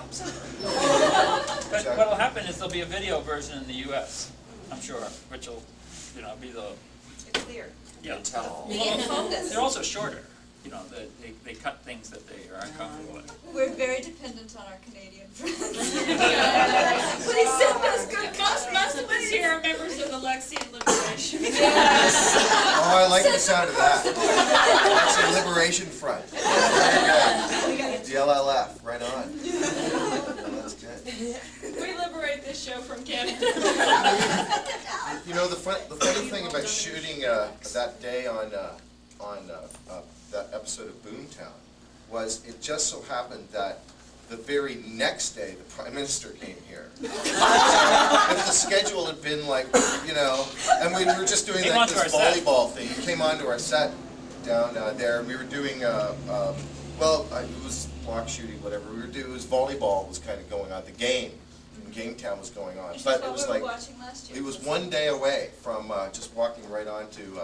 tops. But what will happen is there'll be a video version in the U.S., I'm sure, which will, be the... It's clear. Yeah. Be in focus. They're also shorter. They cut things that they are uncomfortable with. We're very dependent on our Canadian friends. Please send us good Most of us here are members of the Lexian Liberation. Oh, I like the sound of that. That's a Liberation Front. Very good. The LLF, right on. Oh, that's good. We liberate this show from Canada. The funny thing about shooting that day on that episode of Boomtown was it just so happened that the very next day the Prime Minister came here. So if the schedule had been like, and we were just doing like this volleyball thing, he came onto our set down there, and we were doing, it was block shooting, whatever. It was volleyball was kind of going on, the game. Gametown was going on, but it was like it was one day away from just walking right on to.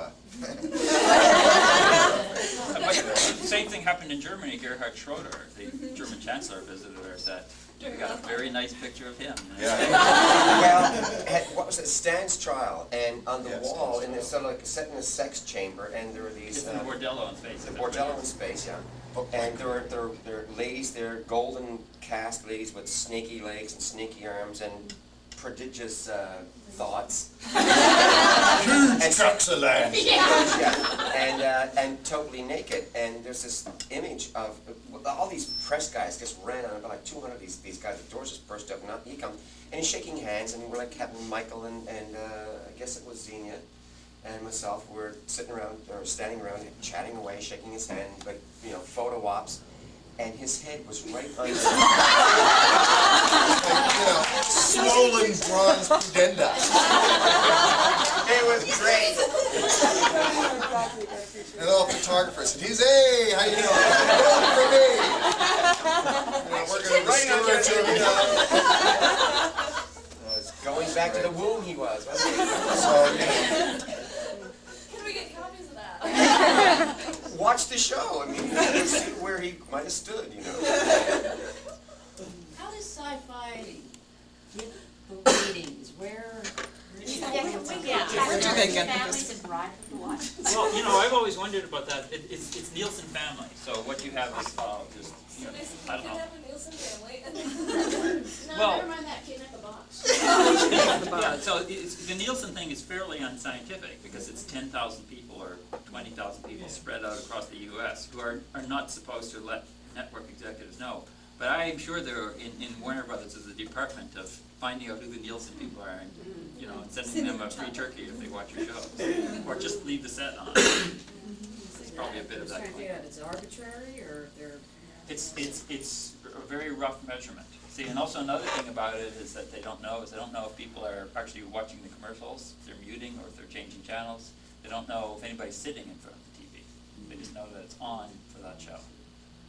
Same thing happened in Germany. Gerhard Schroeder, the German Chancellor, visited our set. We got a very nice picture of him. Yeah. Well, what was it? Stan's trial, and on the wall, and it's sort of like set in a sex chamber, and there were these. It's the bordello in space. The bordello in space, yeah. And there are ladies there, golden cast ladies with snaky legs and snaky arms and prodigious thoughts. Huge trucks of land. Yeah, and totally naked. And there's this image of all these press guys just ran on, about like 200 of these guys. The doors just burst open. He comes and he's shaking hands, and we're like Captain Michael and I guess it was Xenia and myself. We're sitting around or standing around, chatting away, shaking his hand, like photo ops. And his head was right under. Swollen bronze pudenda. It was great. And all photographers said, "Hey, how you doing? Vote for me." We're going to restore it. Going back to the womb, he was. Wasn't he? So, Can we get copies of that? Watch the show. I mean, see where he might have stood. How does sci-fi get the ratings? Where do they get families and drive them to watch? Well, I've always wondered about that. It's Nielsen family. So what you have is just, I don't know. No, never mind that. Kidnap a box. Yeah, so the Nielsen thing is fairly unscientific because it's 10,000 people or 20,000 people spread out across the U.S. who are not supposed to let network executives know. But I'm sure there in Warner Brothers is a department of finding out who the Nielsen people are and and sending them a free turkey if they watch your show, or just leave the set on. It's probably a bit of that. It's arbitrary, or they're. It's a very rough measurement. See, and also another thing about it is that they don't know if people are actually watching the commercials, if they're muting or if they're changing channels. They don't know if anybody's sitting in front of the TV. They just know that it's on for that show.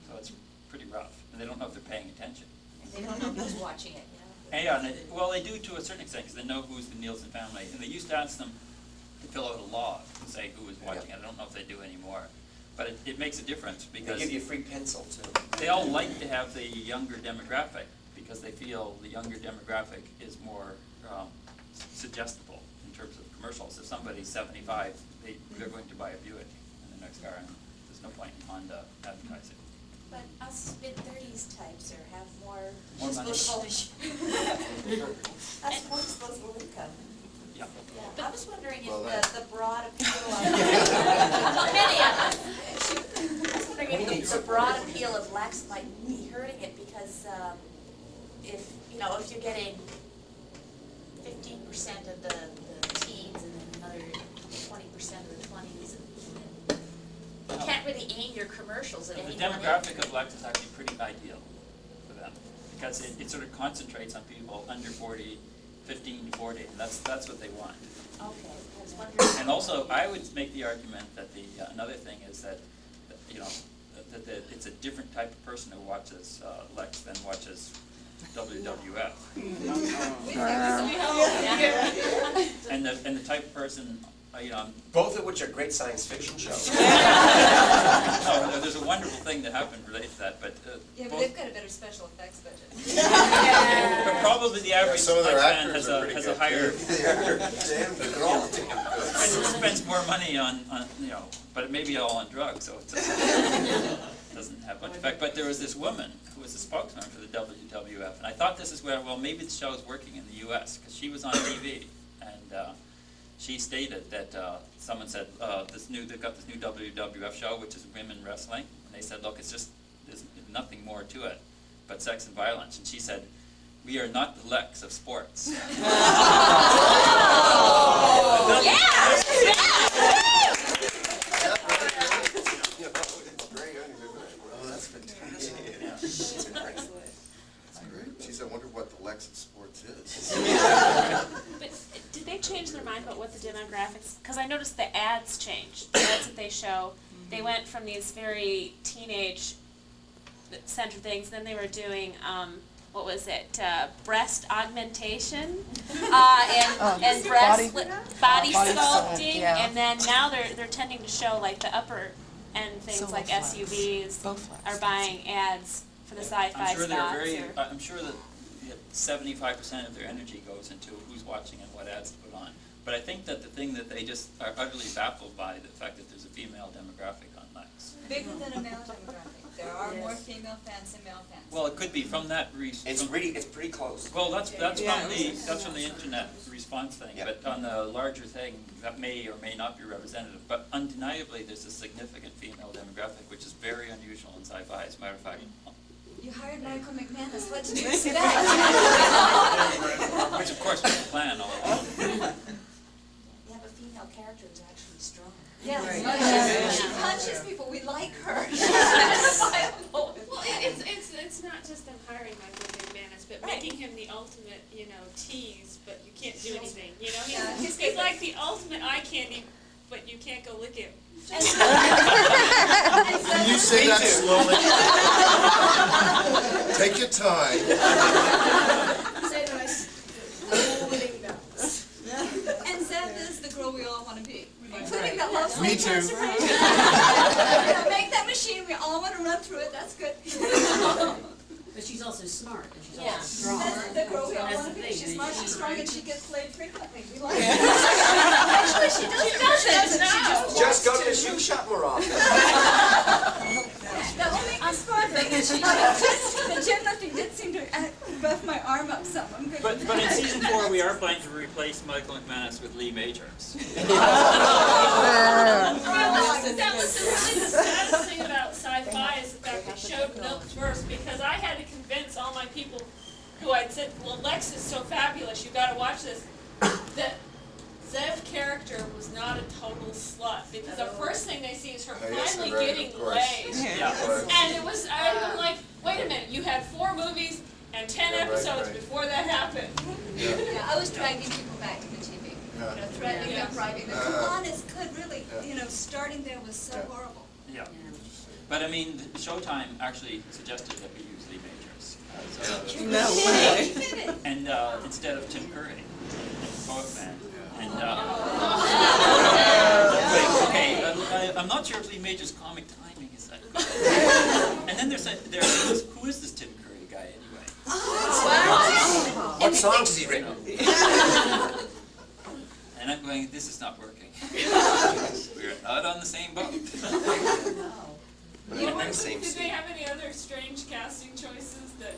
So it's pretty rough. And they don't know if they're paying attention. They don't know who's watching it, And they do to a certain extent because they know who's the Nielsen family. And they used to ask them to fill out a log and say who was watching it. I don't know if they do anymore. But it makes a difference because They give you a free pencil, too. they all like to have the younger demographic because they feel the younger demographic is more suggestible in terms of commercials. If somebody's 75, they're going to buy a Buick in the next car, and there's no point in Honda advertising. But us mid-30s types have more money. disposable income. Yeah. I was wondering if Well, the broad appeal of I was wondering if the broad appeal of Lex might be hurting it because if you're getting 15% of the teens and then another 20% of the 20s, and you can't really aim your commercials at The anyone. demographic of Lex is actually pretty ideal for them because it sort of concentrates on people under 40, 15 to 40, and that's what they want. Okay, I was wondering. And also, I would make the argument that another thing is that it's a different type of person who watches Lex than watches WWF. And the type of person you know, Both of which are great science fiction shows. no, there's a wonderful thing that happened related to that, but Yeah, but both- they've got a better special effects budget. but probably the average some of their lifespan actors has are a pretty has a good, higher too. They're all damn good. spends more money on you know, but it may be all on drugs, so it doesn't have much effect. But there was this woman who was a spokesman for the WWF, and I thought this is where, well, maybe the show is working in the U.S. because she was on TV, and she stated that someone said they've got this new WWF show, which is women wrestling, and they said, look, there's nothing more to it but sex and violence, and she said, we are not the Lex of sports. Oh, that's fantastic. That's great. Geez, I wonder what the Lex of sports is. But did they change their mind about what the demographics? Because I noticed the ads changed. The ads that they show, they went from these very teenage-centered things. Then they were doing what was it? Breast augmentation and breast body sculpting. yeah. And then now they're tending to show like the upper end things Silver like flags. SUVs Both flags. are buying ads for the sci-fi I'm sure they're spots. very. or- I'm sure that 75% of their energy goes into who's watching and what ads to put on. But I think that the thing that they just are utterly baffled by the fact that there's a female demographic on Lex. Bigger than a male demographic. There are more female fans than male fans. Well, it could be from that It's pretty close. Well, that's Yeah. from the internet response thing, Yeah. but on the larger thing, that may or may not be representative. But undeniably, there's a significant female demographic, which is very unusual in sci-fi. As a matter of fact, You hired Michael McManus, what did you expect? which of course was the plan all along. Yeah, but female character is actually strong. Yes, she punches people, we like her. She's identifiable. Well, it's not just them hiring Michael McManus, but making him the ultimate, tease, but you can't do anything, Yeah, He's like the ultimate eye candy, but you can't go lick him. Can you say that slowly? Take your time. Say nice. Holding nuts. And Zeb is the girl we all want to be, including that loves Me weight too. transformation. Make that machine, we all want to run through it, that's good. But she's also smart, and she's Yeah. also strong. That's the girl we all That's want to the be, thing, she's smart, she- she's strong, and she gets played frequently, we like it. Actually, she doesn't. Just go to the shoe shop more often. The only smart thing is the gym lifting did seem to buff my arm up some, I'm good. But in season 4, we are planning to replace Michael McManus with Lee Majors. That was the really saddest thing about sci-fi is the fact they showed Milk first, because I had to convince all my people who I'd said, well, Lex is so fabulous, you gotta watch this, that Zev's character was not a total slut, because the first thing they see is her Oh, yes, finally right, getting of course. laid. Yeah. And it was, I'm like, wait a minute, you had 4 movies and 10 Yeah, right, episodes right. before that happened. Yeah, I was dragging people back to the TV, threatening them, bribing them, come on, it's good, really, starting there was so horrible. Yeah. But I mean, Showtime actually suggested that we use Lee Majors. No way. And instead of Tim Curry, Poet Man. And I'm not sure if Lee Majors' comic timing is that good. And then there's who is this Tim Curry guy anyway? What songs has he written? And I'm going, this is not working. We're not on the same boat. We're not in the same Did scene. they have any other strange casting choices that?